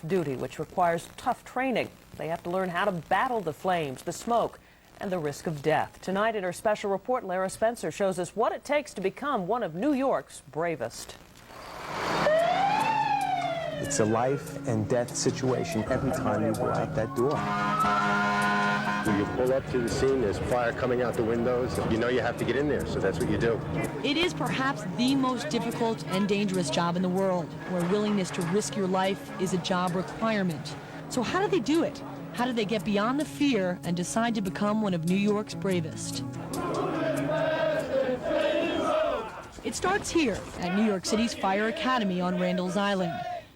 duty, which requires tough training. They have to learn how to battle the flames, the smoke, and the risk of death. Tonight in her special report, Lara Spencer shows us what it takes to become one of New York's bravest. It's a life and death situation every time you go out that door. When you pull up to the scene, there's fire coming out the windows. You know you have to get in there, so that's what you do. It is perhaps the most difficult and dangerous job in the world, where willingness to risk your life is a job requirement. So how do they do it? How do they get beyond the fear and decide to become one of New York's bravest? It starts here at New York City's Fire Academy on Randall's Island.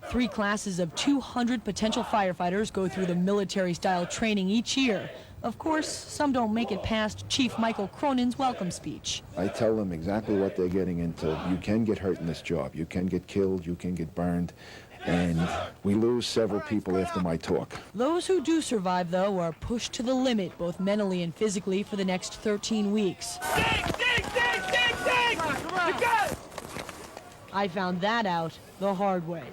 3 classes of 200 potential firefighters go through the military-style training each year. Of course, some don't make it past Chief Michael Cronin's welcome speech. I tell them exactly what they're getting into. You can get hurt in this job. You can get killed. You can get burned. And we lose several people after my talk. Those who do survive, though, are pushed to the limit, both mentally and physically, for the next 13 weeks. Dig! I found that out the hard way.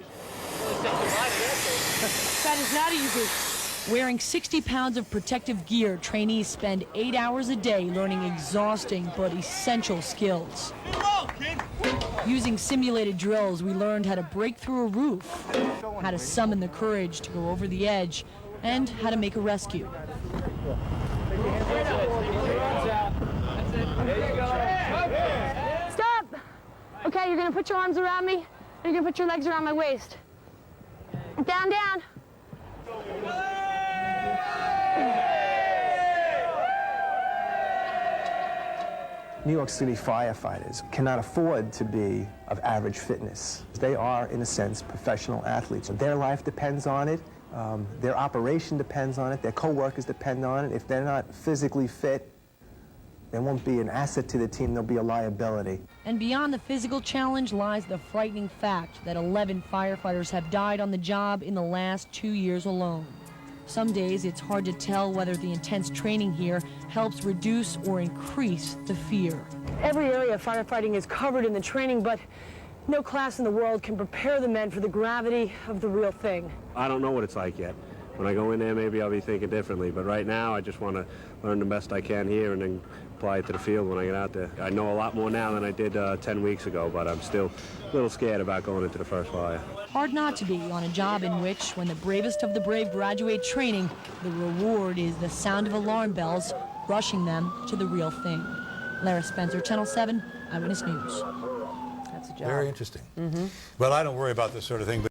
That is not easy. Wearing 60 pounds of protective gear, trainees spend 8 hours a day learning exhausting but essential skills. Using simulated drills, we learned how to break through a roof, how to summon the courage to go over the edge, and how to make a rescue. Stop! Okay, you're gonna put your arms around me, and you're gonna put your legs around my waist. Down, down. New York City firefighters cannot afford to be of average fitness. They are, in a sense, professional athletes. Their life depends on it. Their operation depends on it. Their co-workers depend on it. If they're not physically fit, they won't be an asset to the team. They'll be a liability. And beyond the physical challenge lies the frightening fact that 11 firefighters have died on the job in the last 2 years alone. Some days it's hard to tell whether the intense training here helps reduce or increase the fear. Every area of firefighting is covered in the training, but no class in the world can prepare the men for the gravity of the real thing. I don't know what it's like yet. When I go in there, maybe I'll be thinking differently, but right now I just want to learn the best I can here and then apply it to the field when I get out there. I know a lot more now than I did 10 weeks ago, but I'm still a little scared about going into the first fire. Hard not to be on a job in which, when the bravest of the brave graduate training, the reward is the sound of alarm bells, rushing them to the real thing. Lara Spencer, Channel 7, Eyewitness News. That's a job. Very interesting. Well, I don't worry about this sort of thing.